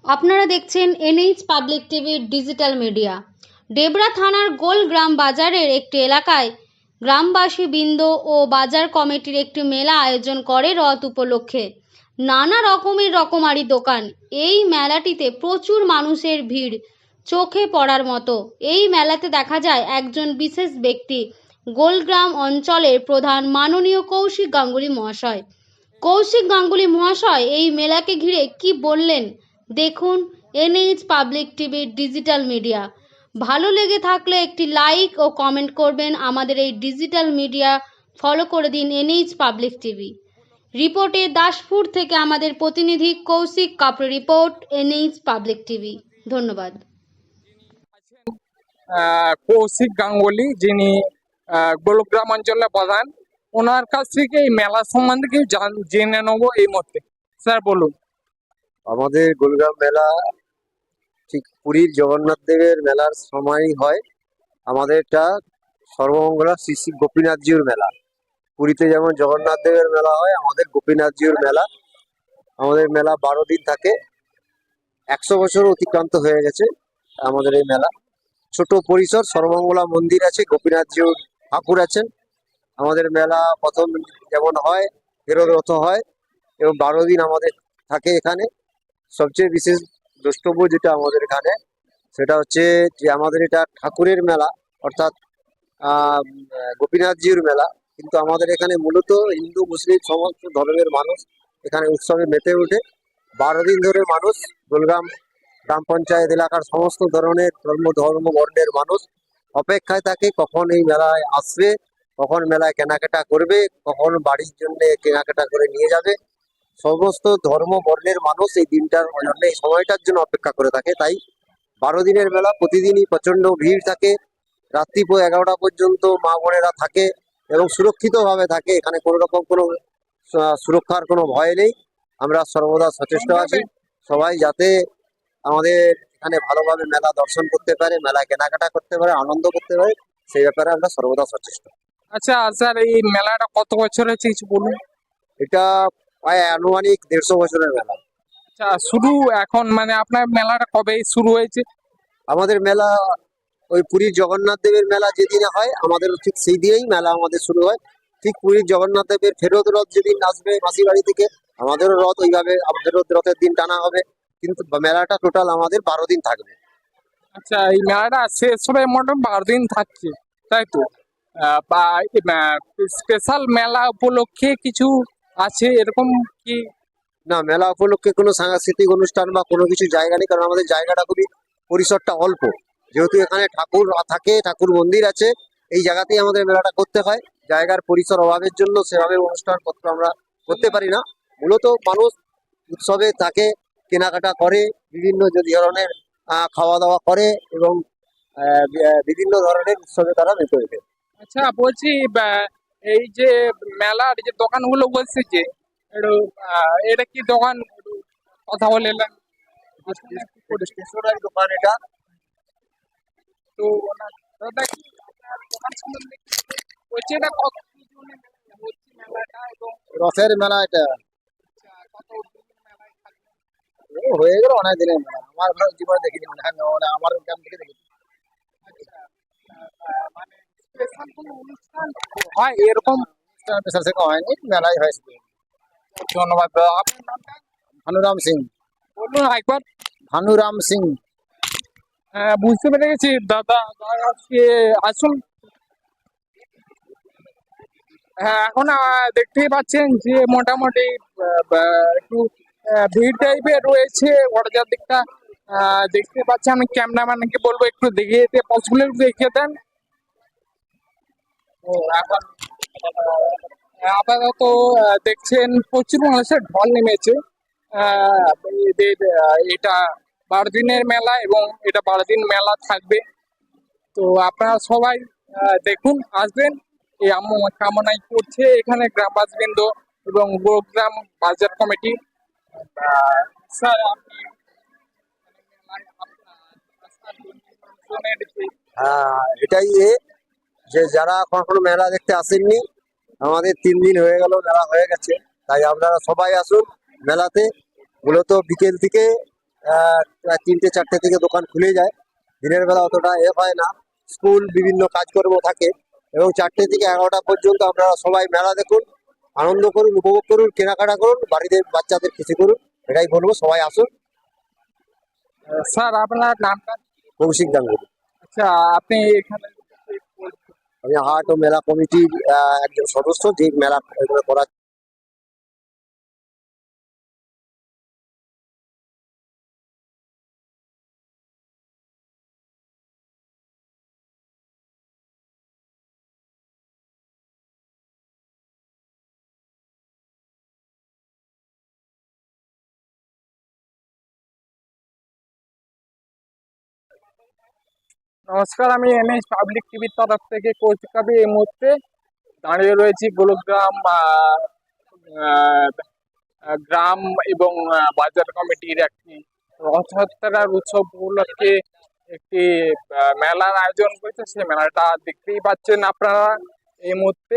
আপনারা দেখছেন NH public টিভির ডিজিটাল মিডিয়া। ডেবরা থানার গোলগ্রাম বাজারের একটি এলাকায় গ্রামবাসী বৃন্দ ও বাজার কমিটির একটি মেলা আয়োজন করে রথ উপলক্ষে। নানা রকমের রকমারি দোকান। এই মেলাটিতে প্রচুর মানুষের ভিড় চোখে পড়ার মতো। এই মেলাতে দেখা যায় একজন বিশেষ ব্যক্তি, গোলগ্রাম অঞ্চলের প্রধান মাননীয় কৌশিক গাঙ্গুলী মহাশয়। কৌশিক গাঙ্গুলী মহাশয় এই মেলাকে ঘিরে কি বললেন দেখুন এনএইচ পাবলিক টিভির ডিজিটাল মিডিয়া। ভালো লেগে থাকলে একটি লাইক ও কমেন্ট করবেন। আমাদের এই ডিজিটাল মিডিয়া ফলো করে দিন এনএইচ পাবলিক টিভি। রিপোর্টে দাসপুর থেকে আমাদের প্রতিনিধি কৌশিক কাপড় রিপোর্ট এনএইচ পাবলিক টিভি। ধন্যবাদ। কৌশিক গাঙ্গুলী, যিনি গোলগ্রাম অঞ্চলের প্রধান, ওনার কাছ থেকে এই মেলা সম্বন্ধে কিছু জেনে নেবো এই মুহূর্তে। স্যার বলুন। আমাদের গোলগ্রাম মেলা ঠিক পুরীর জগন্নাথ দেবের মেলার সময়ই হয়। আমাদের এটা সর্বমঙ্গলা শ্রী শ্রী গোপীনাথজিউর মেলা। পুরীতে যেমন জগন্নাথ দেবের মেলা হয়, আমাদের গোপীনাথজিউর মেলা। আমাদের মেলা 12 দিন থাকে। 100 বছর অতিক্রান্ত হয়ে গেছে আমাদের এই মেলা। ছোট পরিসর, সর্বমঙ্গলা মন্দির আছে, গোপীনাথজিউর ঠাকুর আছেন। আমাদের মেলা প্রথম যেমন হয় ফেরত রথ হয় এবং 12 দিন আমাদের থাকে এখানে। সবচেয়ে বিশেষ দ্রষ্টব্য যেটা আমাদের এখানে, সেটা হচ্ছে যে আমাদের এটা ঠাকুরের মেলা, অর্থাৎ গোপীনাথজির মেলা। কিন্তু আমাদের এখানে মূলত হিন্দু মুসলিম সমস্ত ধর্মের মানুষ এখানে উৎসবে মেতে ওঠে। 12 দিন ধরে মানুষ গোলগ্রাম গ্রাম পঞ্চায়েত এলাকার সমস্ত ধরনের ধর্ম বর্ণের মানুষ অপেক্ষায় থাকে কখন এই মেলায় আসবে, কখন মেলায় কেনাকাটা করবে, কখন বাড়ির জন্য কেনাকাটা করে নিয়ে যাবে। সমস্ত ধর্ম বর্ণের মানুষ এই দিনটার জন্য, এই সময়টার জন্য অপেক্ষা করে থাকে। তাই 12 দিনের মেলা প্রতিদিনই প্রচন্ড ভিড় থাকে। রাত্রি 11টা পর্যন্ত মা বোনেরা থাকে এবং সুরক্ষিতভাবে থাকে। এখানে কোনো রকম কোনো সুরক্ষার কোনো ভয় নেই। আমরা সর্বদা সচেষ্ট আছি সবাই যাতে আমাদের এখানে ভালোভাবে মেলা দর্শন করতে পারে, মেলা কেনাকাটা করতে পারে, আনন্দ করতে পারে, সেই ব্যাপারে আমরা সর্বদা সচেষ্ট। আচ্ছা স্যার, এই মেলাটা কত বছর হয়েছে কিছু বলুন। এটা প্রায় আনুমানিক 150 বছরের মেলা। আচ্ছা, শুরু এখন মানে আপনার মেলাটা কবে শুরু হয়েছে? আমাদের মেলা ওই পুরীর জগন্নাথ দেবের মেলা যেদিনে হয়, আমাদের ঠিক সেই দিনেই মেলা আমাদের শুরু হয়। ঠিক পুরীর জগন্নাথ দেবের ফেরত রথ যেদিন আসবে মাসি বাড়ি থেকে, আমাদেরও রথ ওইভাবে ফেরত রথের দিন টানা হবে। কিন্তু মেলাটা টোটাল আমাদের 12 দিন থাকবে। আচ্ছা, এই মেলাটা শেষ হবে মোটামুটি 12 দিন থাকছে, তাই তো? বা স্পেশাল মেলা উপলক্ষে কিছু আছে এরকম কি? না, মেলা উপলক্ষে কোনো সাংস্কৃতিক অনুষ্ঠান বা কোনো কিছু জায়গা নেই, কারণ আমাদের জায়গাটা খুবই পরিসরটা অল্প। যেহেতু এখানে ঠাকুর থাকে, ঠাকুর মন্দির আছে, এই জায়গাতেই আমাদের মেলাটা করতে হয়। জায়গার পরিসর অভাবের জন্য সেভাবে অনুষ্ঠানপত্র আমরা করতে পারি না। মূলত মানুষ উৎসবে থাকে, কেনাকাটা করে, বিভিন্ন যে ধরনের খাওয়া দাওয়া করে এবং বিভিন্ন ধরনের উৎসবে তারা মেতে ওঠে। আচ্ছা বলছি, এই যে মেলার যে দোকানগুলো বলছে যে একটু, এটা কি দোকান, একটু কথা বলে এলেন। স্টেশনারি দোকান এটা। তো দাদা কি আপনার দোকান সম্বন্ধে কি বলছে, এটা কত কি জন্য হচ্ছে মেলাটা, এবং রথের মেলা এটা। কত দিন মেলায় থাকবে? হয়ে গেল অনেক দিনের মেলা, আমার জীবনে দেখিনি, আমার গ্রাম থেকে দেখি। আচ্ছা, মানে স্পেশাল কোনো অনুষ্ঠান হয় এরকম? স্পেশাল সেরকম হয়নি, মেলাই হয়েছে। ধন্যবাদ দাদা। আপনার নামটা ভানুরাম সিং। বলুন একবার। ভানুরাম সিং। হ্যাঁ, বুঝতে পেরে গেছি দাদা। আজকে আসুন। হ্যাঁ, এখন দেখতেই পাচ্ছেন যে মোটামুটি একটু ভিড় টাইপের রয়েছে ওটার দিকটা। দেখতে পাচ্ছি, আমি ক্যামেরাম্যানকে বলবো একটু দেখিয়ে দিতে, পসিবল একটু দেখিয়ে দেন। ও এখন আপাতত দেখছেন প্রচুর মানুষের ঢল নেমেছে। এদের এটা 12 দিনের মেলা এবং এটা 12 দিন মেলা থাকবে। তো আপনারা সবাই দেখুন, আসবেন এই কামনাই করছে এখানে গ্রামবাসীবৃন্দ এবং গোগ্রাম বাজার কমিটি। স্যার, আপনি এটাই যে যারা কখনো মেলা দেখতে আসেননি, আমাদের 3 দিন হয়ে গেল মেলা হয়ে গেছে। তাই আপনারা সবাই আসুন মেলাতে। মূলত বিকেল থেকে প্রায় 3টে 4টে থেকে দোকান খুলে যায়। দিনের বেলা অতটা হয় না, স্কুল বিভিন্ন কাজকর্ম থাকে, এবং 4টে থেকে 11টা পর্যন্ত আপনারা সবাই মেলা দেখুন, আনন্দ করুন, উপভোগ করুন, কেনাকাটা করুন, বাড়িতে বাচ্চাদের খুশি করুন। এটাই বলবো, সবাই আসুন। স্যার আপনার নামটা? কৌশিক গাঙ্গুলি। আচ্ছা, আপনি এখানে আমি হাট ও মেলা কমিটির একজন সদস্য, যে মেলা এগুলো করা। নমস্কার, আমি এনএইচ পাবলিক টিভির তরফ থেকে কৌশিক কাবি এই মুহূর্তে দাঁড়িয়ে রয়েছি গোলগ্রাম গ্রাম এবং বাজার কমিটির একটি রথযাত্রার উৎসব উপলক্ষে একটি মেলার আয়োজন করেছে। সেই মেলাটা দেখতেই পাচ্ছেন আপনারা এই মুহূর্তে।